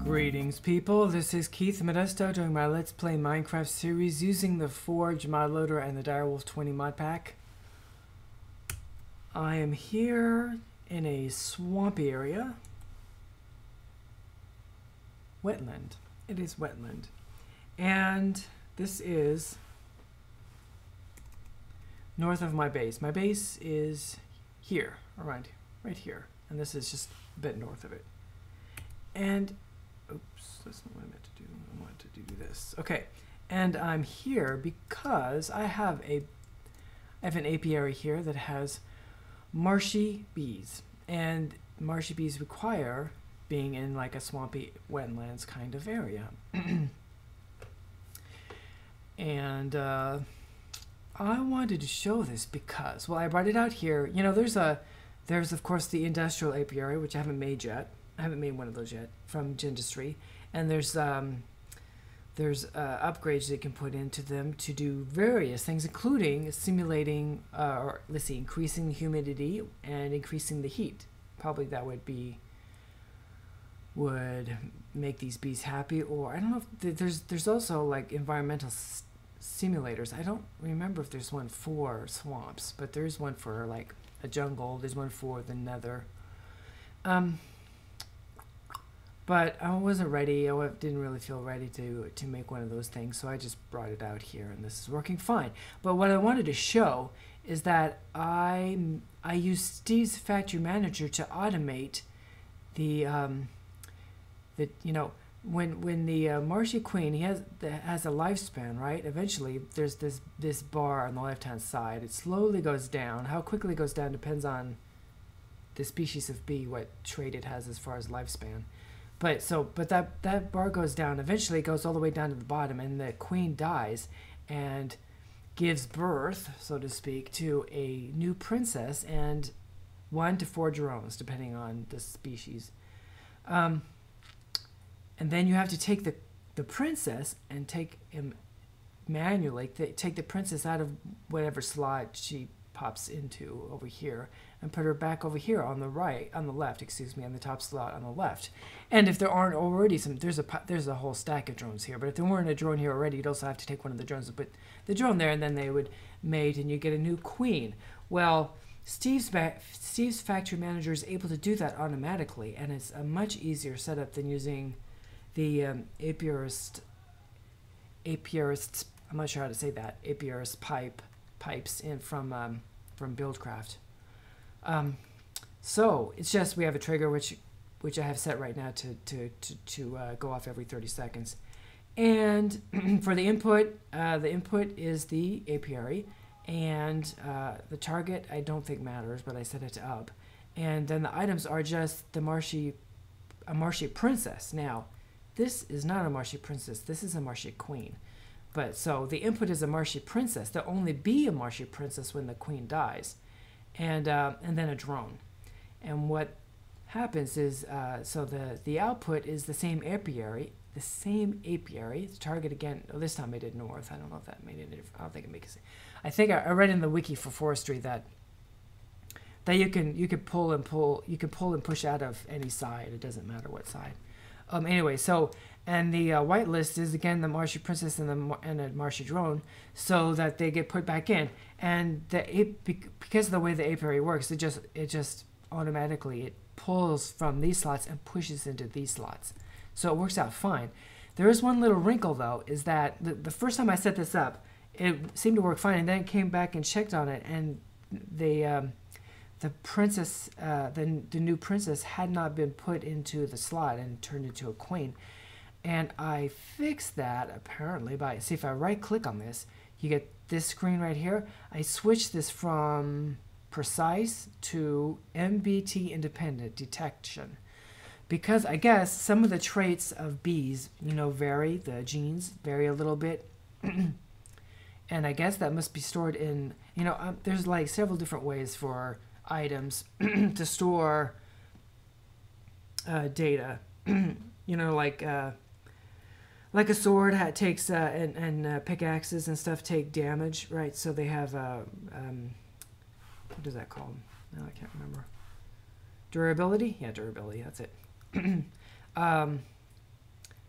Greetings people, this is Keith Modesto doing my Let's Play Minecraft series using the Forge mod loader and the Direwolf 20 mod pack. I am here in a swampy area. Wetland. It is wetland. And this is north of my base. My base is here, around right here. And this is just a bit north of it. And oops, that's not what I meant to do. I wanted to do this. Okay, and I'm here because I have an apiary here that has marshy bees, and marshy bees require being in like a swampy wetlands kind of area. And I wanted to show this because, well, I brought it out here. You know, there's of course the industrial apiary, which I haven't made yet. I haven't made one of those yet from Gindustry, and there's upgrades that you can put into them to do various things, including simulating, or let's see, increasing the humidity and increasing the heat. Probably that would make these bees happy. Or I don't know if there's also like environmental simulators. I don't remember if there's one for swamps, but there's one for like a jungle. There's one for the nether. But I wasn't ready. I didn't really feel ready to make one of those things, so I just brought it out here, and this is working fine. But what I wanted to show is that I used Steve's Factory Manager to automate the you know, when the marshy queen has a lifespan, right? Eventually, there's this bar on the left-hand side. It slowly goes down. How quickly it goes down depends on the species of bee, what trait it has as far as lifespan. But that bar goes down. Eventually, it goes all the way down to the bottom, and the queen dies and gives birth, so to speak, to a new princess and 1 to 4 drones, depending on the species. And then you have to take the princess and take him manually. Take the princess out of whatever slot she pops into over here, and put her back over here on the left, excuse me, on the top slot on the left. And if there aren't already there's a whole stack of drones here, but if there weren't a drone here already, you'd also have to take one of the drones and put the drone there, and then they would mate, and you get a new queen. Well, Steve's Factory Manager is able to do that automatically, and it's a much easier setup than using the apiarist, I'm not sure how to say that, apiarist pipes in from Buildcraft. So it's just we have a trigger which I have set right now to go off every 30 seconds, and for the input is the apiary, and the target I don't think matters, but I set it to up, and then the items are just a marshy princess. Now this is not a marshy princess, this is a marshy queen. But so the input is a marshy princess. There'll only be a marshy princess when the queen dies, and then a drone. And what happens is so the output is the same apiary. The target again. Oh, this time I did north. I don't know if that made it. I don't think it makes it. I think I read in the wiki for forestry that you can pull and push out of any side. It doesn't matter what side. Anyway, so. And the white list is again the marshy princess and a marshy drone, so that they get put back in. And because of the way the apiary works, it just automatically pulls from these slots and pushes into these slots. So it works out fine. There is one little wrinkle though, is that the first time I set this up, it seemed to work fine, and then it came back and checked on it, and the princess, the new princess had not been put into the slot and turned into a queen. And I fixed that apparently by, see, if I right click on this, you get this screen right here. I switched this from precise to MBT independent detection, because I guess some of the traits of bees, you know, vary, the genes vary a little bit. And I guess that must be stored in, you know, there's like several different ways for items to store data. You know, like a sword takes and pickaxes and stuff take damage, right? So they have what is that called? No, I can't remember. Durability? Yeah, durability. That's it.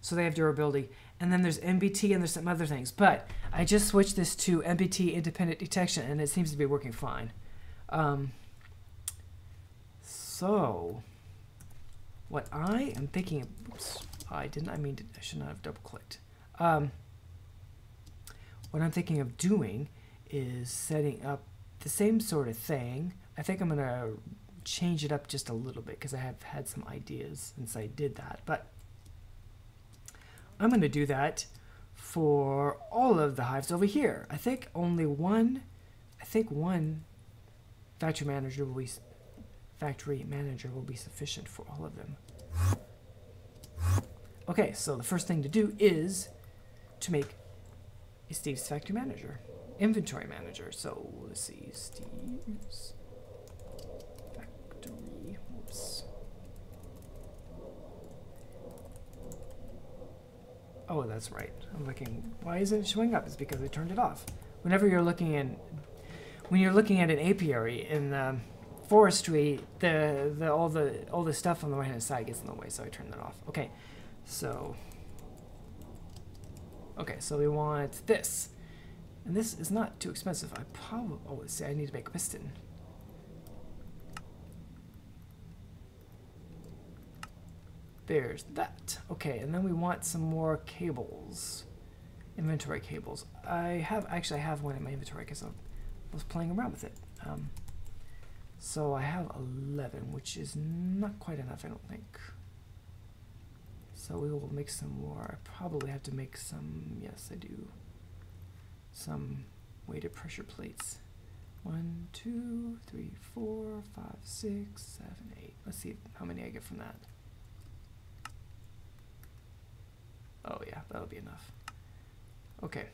So they have durability, and then there's MBT, and there's some other things. But I just switched this to MBT independent detection, and it seems to be working fine. So what I am thinking, oops, I should not have double clicked. What I'm thinking of doing is setting up the same sort of thing. I think I'm gonna change it up just a little bit because I have had some ideas since I did that, but I'm going to do that for all of the hives over here. I think only one factory manager will be sufficient for all of them. Okay, so the first thing to do is to make a Steve's factory manager, inventory manager. So let's see, Steve's factory. Whoops. Oh, that's right. I'm looking. Why isn't it showing up? It's because I turned it off. Whenever you're looking in, when you're looking at an apiary in forestry, all the stuff on the right hand side gets in the way, so I turned that off. Okay, so we want this, and this is not too expensive. I probably let's see. I need to make a piston. There's that. Okay, and then we want some more cables, inventory cables. I have one in my inventory because I was playing around with it. So I have 11, which is not quite enough, I don't think. So we will make some more. I probably have to make some. Yes, I do. Some weighted pressure plates. 1, 2, 3, 4, 5, 6, 7, 8. Let's see how many I get from that. Oh yeah, that'll be enough. Okay.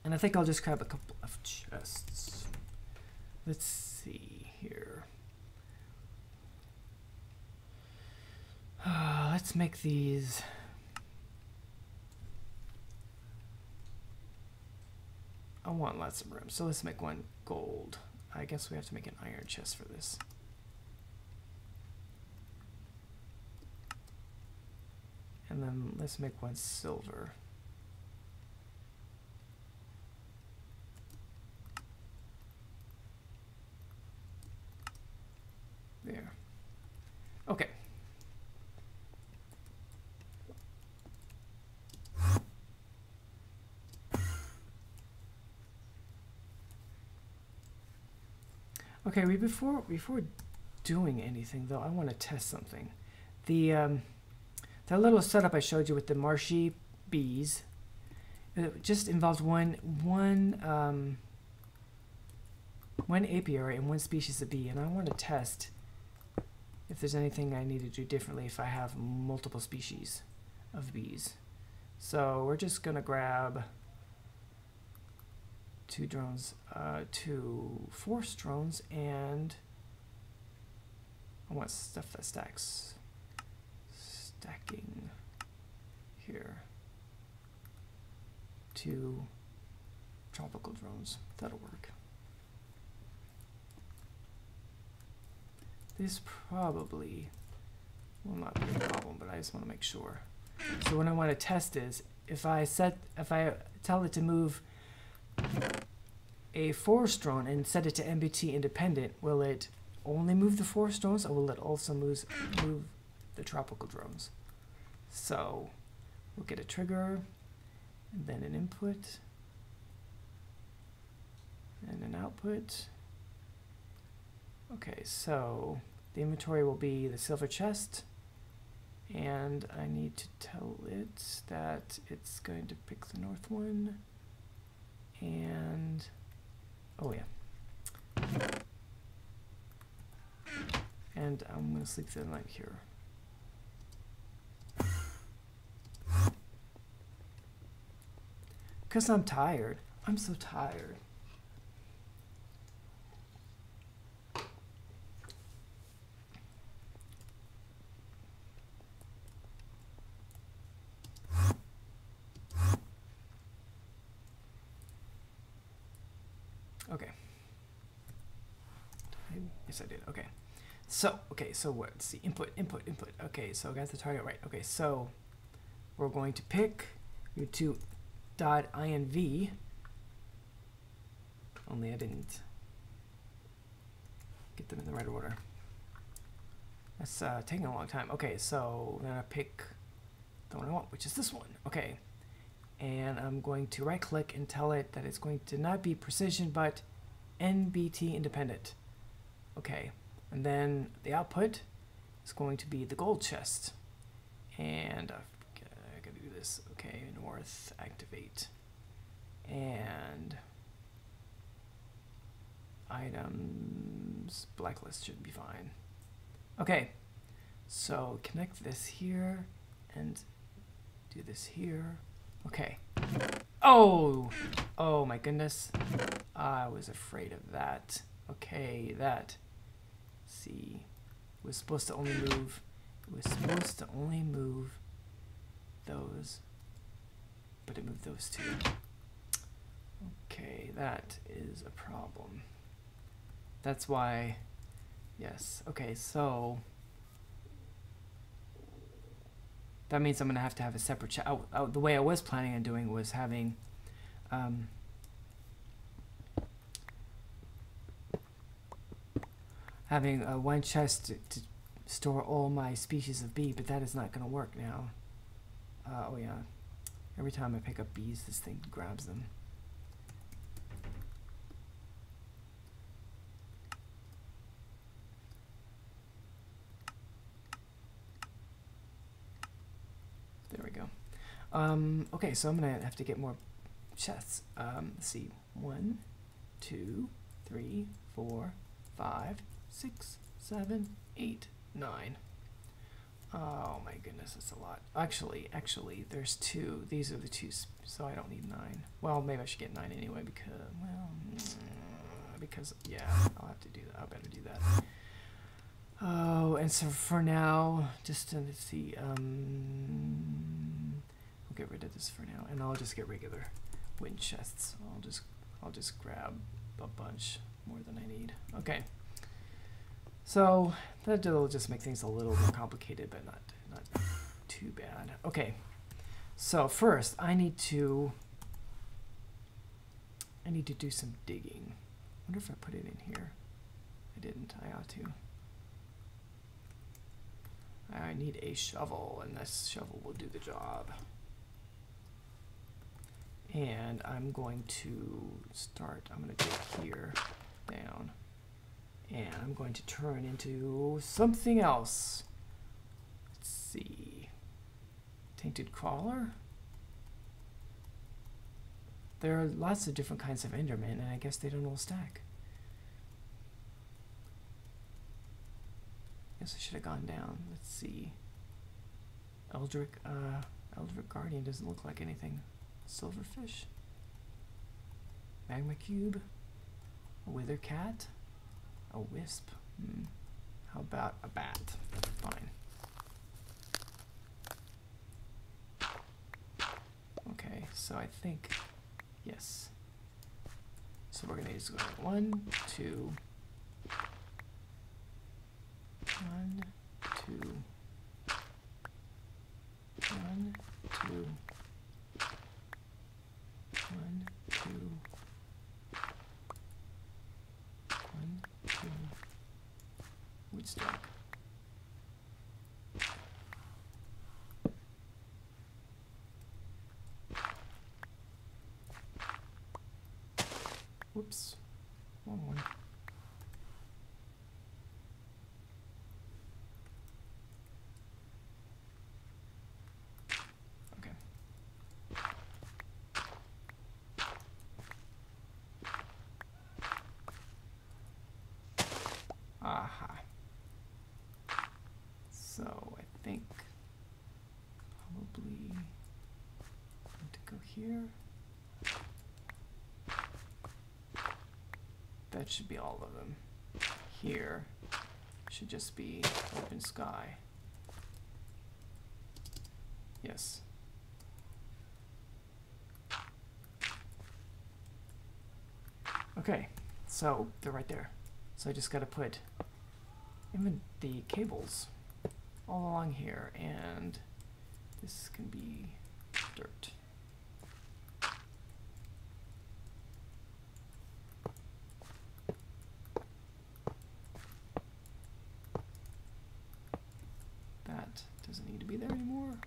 And I think I'll just grab a couple of chests. Let's see here. Let's make these. I want lots of room, so let's make one gold. I guess we have to make an iron chest for this. And then let's make one silver. There. Okay. Okay, before doing anything though, I want to test something. That little setup I showed you with the marshy bees, it just involves one apiary and one species of bee, and I want to test if there's anything I need to do differently if I have multiple species of bees. So we're just gonna grab 2 drones, 2 force drones, and I want stuff that stacks. Stacking here. 2 tropical drones. That'll work. This probably will not be a problem, but I just want to make sure. So what I want to test is if I tell it to move a force drone and set it to MBT independent, will it only move the force drones, or will it also move the tropical drones? So we'll get a trigger and then an input and an output. Okay, so the inventory will be the silver chest, and I need to tell it that it's going to pick the north one, and oh yeah, and I'm going to sleep through the night here. Because I'm tired. I'm so tired. Okay. Yes, I did. Okay. So, what's the input? Okay, so I got the target right. Okay, so we're going to pick your two .inv. Only I didn't get them in the right order. That's taking a long time. Okay, so I'm gonna pick the one I want, which is this one. Okay, and I'm going to right click and tell it that it's going to not be precision but NBT independent. Okay, and then the output is going to be the gold chest, and I gotta do this. Okay, north activate, and items blacklist should be fine. Okay, so connect this here and do this here. Okay. Oh my goodness, I was afraid of that. Okay, that. See, it was supposed to only move. It was supposed to only move those, but it moved those two. Okay, that is a problem. That's why. Yes. Okay, so that means I'm gonna have to have a separate chat. The way I was planning on doing was having one chest to store all my species of bee, but that is not going to work now. Oh yeah, every time I pick up bees, this thing grabs them. There we go. Okay, so I'm going to have to get more chests. Let's see. 1, 2, 3, 4, 5, 6, 7, 8, 9. Oh my goodness, that's a lot. Actually, there's 2. These are the 2, so I don't need 9. Well, maybe I should get 9 anyway because yeah, I'll have to do that. I better do that. Oh, and so for now, just to see, we'll get rid of this for now, and I'll just get regular wind chests. I'll just grab a bunch more than I need. Okay. So that'll just make things a little more complicated, but not too bad. Okay. So first, I need to do some digging. I wonder if I put it in here. I didn't. I ought to. I need a shovel, and this shovel will do the job. And I'm going to start. I'm going to dig here down. And I'm going to turn into something else. Let's see. Tainted crawler. There are lots of different kinds of Endermen, and I guess they don't all stack. Guess I should have gone down. Let's see. Eldritch Guardian doesn't look like anything. Silverfish. Magma cube. A wither cat. A wisp. How about a bat? Fine. Okay, so I think, yes. So we're gonna just go 1, 2, 1, 2, 1, 2, 1, 2, 1, 2, woodstock. Whoops, wrong one. Okay. Aha. So I think probably going to go here. that should be all of them. Here should just be open sky. Yes. Okay, so they're right there. So I just got to put even the cables all along here, and this can be dirt. That doesn't need to be there anymore.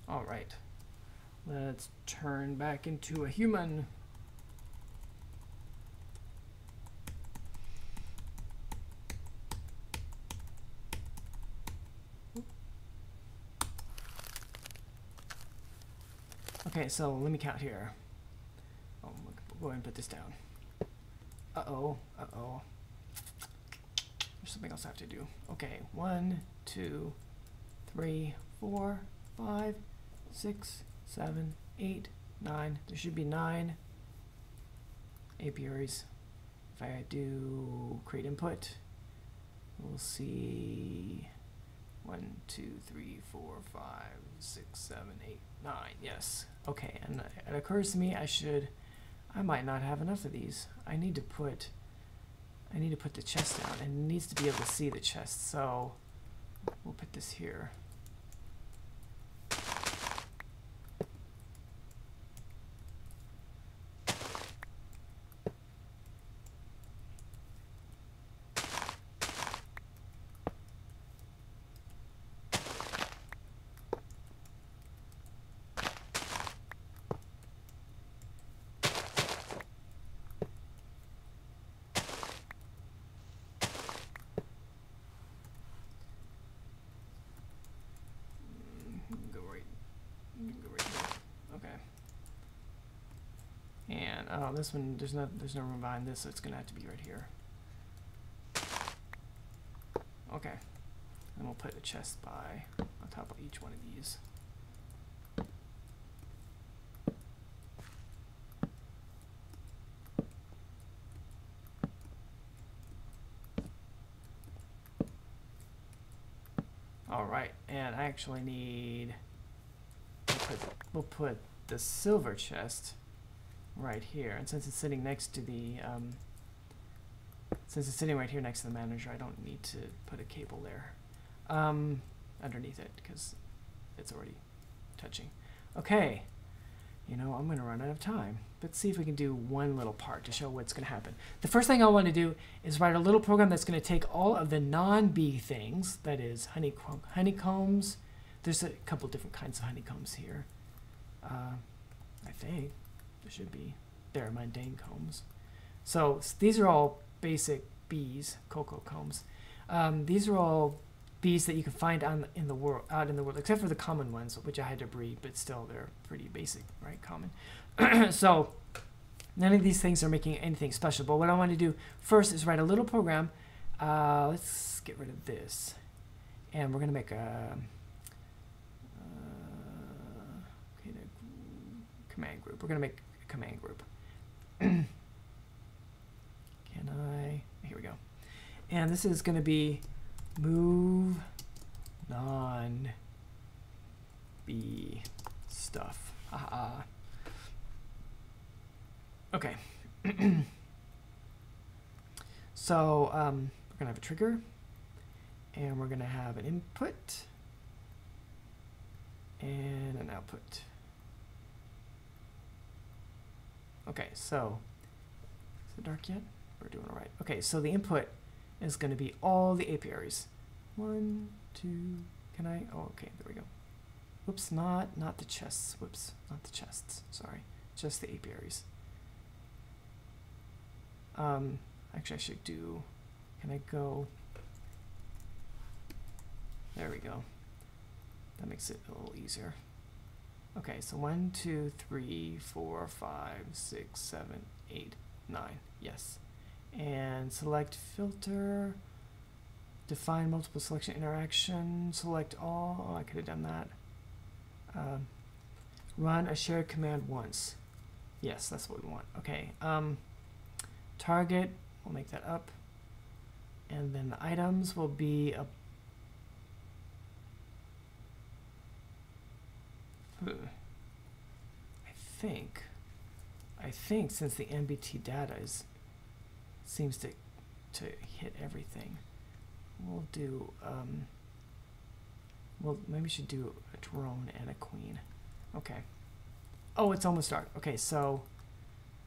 All right, let's turn back into a human. Okay, so let me count here. Oh, we'll go ahead and put this down. Uh-oh, uh-oh. There's something else I have to do. Okay, 1, 2, 3, 4, 5, 6, 7, 8, 9. There should be 9 apiaries. If I do create input, we'll see 1, 2, 3, 4, 5, 6, 7, 8, 9. Yes. Okay, and it occurs to me I might not have enough of these. I need to put the chest down, and it needs to be able to see the chest. So we'll put this here. Oh, this one, there's no room behind this, so it's gonna have to be right here. Okay, and we'll put a chest on top of each one of these. All right, and I actually need. We'll put the silver chest right here, and since it's sitting next to the since it's sitting right here next to the manager, I don't need to put a cable there underneath it because it's already touching. Okay, you know, I'm gonna run out of time. Let's see if we can do one little part to show what's gonna happen. The first thing I want to do is write a little program that's gonna take all of the non-bee things, that is honeycombs. There's a couple different kinds of honeycombs here. I think there should be. There, mundane combs. So these are all basic bees, cocoa combs. These are all bees that you can find out in the world, except for the common ones, which I had to breed, but still they're pretty basic, right? Common. So none of these things are making anything special. But what I want to do first is write a little program. Let's get rid of this, and we're gonna make a command group. We're gonna make a command group. Can I? Here we go. And this is gonna be move non-bee stuff. Okay. So we're gonna have a trigger, and we're gonna have an input and an output. Okay, so is it dark yet? We're doing all right. Okay, so the input is going to be all the apiaries. 1, 2. Can I? Oh, okay, there we go. Whoops, not the chests. Whoops, not the chests. Sorry, just the apiaries. Actually, I should do. Can I go? There we go. That makes it a little easier. Okay, so 1, 2, 3, 4, 5, 6, 7, 8, 9. Yes. And select filter. Define multiple selection interaction. Select all. Oh, I could have done that. Run a shared command once. Yes, that's what we want. Okay. Target. We'll make that up. And then the items will be a. I think since the MBT data seems to hit everything, we'll do well, maybe we should do a drone and a queen. Okay. Oh, it's almost dark. Okay, so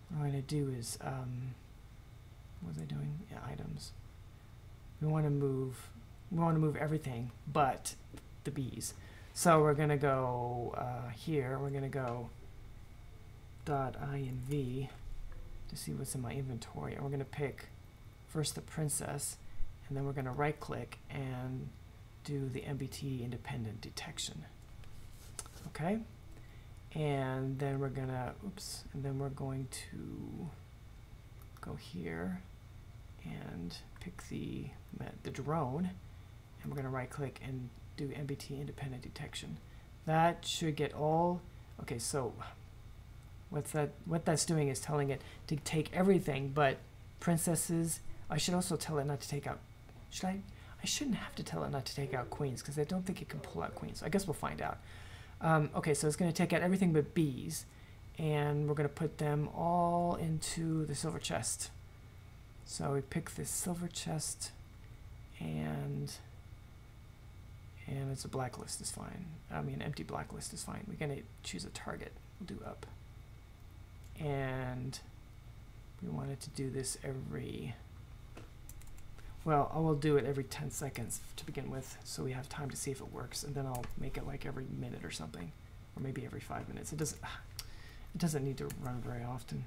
what I'm going to do is what was I doing? Yeah, items. We want to move everything but the bees. So we're going to go here. We're going to go .inv to see what's in my inventory. And we're going to pick first the princess, and then we're going to right click and do the MBT independent detection. Okay. And then we're going to, and then we're going to go here and pick the drone, and we're going to right click and do MBT independent detection. That should get all. Okay, so what that's doing is telling it to take everything but princesses. I should also tell it not to take out. Should I? I shouldn't have to tell it not to take out queens because I don't think it can pull out queens. I guess we'll find out. Okay, so it's going to take out everything but bees, and we're going to put them all into the silver chest. So we pick this silver chest, and it's a blacklist is fine. I mean, empty blacklist is fine. We're going to choose a target. We'll do up. And we wanted to do this every, well, I will do it every 10 seconds to begin with, so we have time to see if it works, and then I'll make it like every minute or something, or maybe every 5 minutes. It doesn't need to run very often.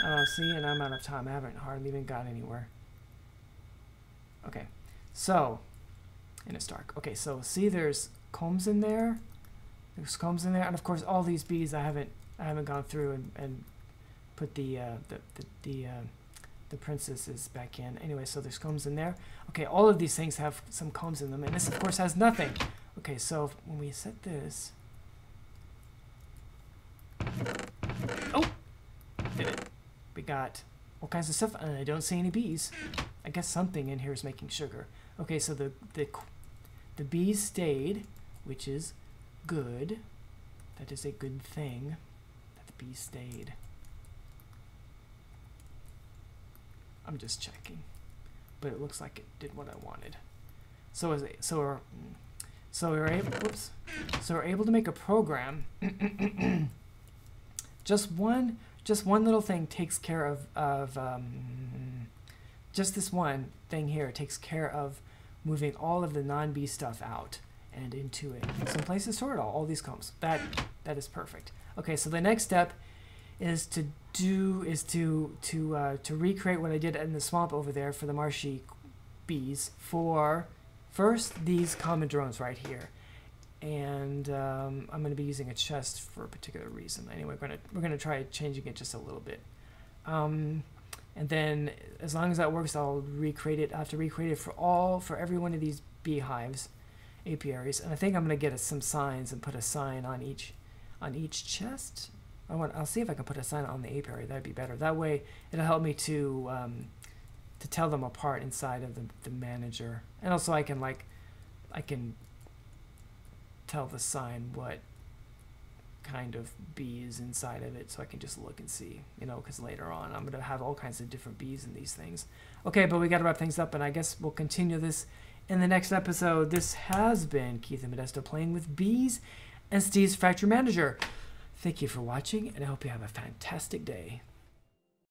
Oh, see, and I'm out of time. I haven't hardly even got anywhere. Okay, so, and it's dark. Okay, so see, there's combs in there. There's combs in there, and of course, all these bees I haven't gone through and put the princesses back in. Anyway, so there's combs in there. Okay, all of these things have some combs in them, and this of course has nothing. Okay, so when we set this, oh, did it? We got all kinds of stuff, and I don't see any bees. I guess something in here is making sugar. Okay, so the bees stayed, which is good. That is a good thing that the bees stayed. I'm just checking, but it looks like it did what I wanted. So we're able to make a program. just one little thing takes care of just this one thing here takes care of moving all of the non-bee stuff out and into it. Some place to store it all these combs. That is perfect. Okay, so the next step is to recreate what I did in the swamp over there for the marshy bees for first these common drones right here, and I'm going to be using a chest for a particular reason. Anyway, we're gonna try changing it just a little bit, and then as long as that works, I'll recreate it. I have to recreate it for every one of these beehives, apiaries, and I think I'm going to get some signs and put a sign on each chest. I'll see if I can put a sign on the apiary. That'd be better. That way, it'll help me to tell them apart inside of the manager, and also I can tell the sign what kind of bee is inside of it, so I can just look and see, because later on I'm gonna have all kinds of different bees in these things. Okay, but we got to wrap things up, and I guess we'll continue this in the next episode. This has been Keith and Modesto playing with bees and Steve's Factory Manager. Thank you for watching, and I hope you have a fantastic day.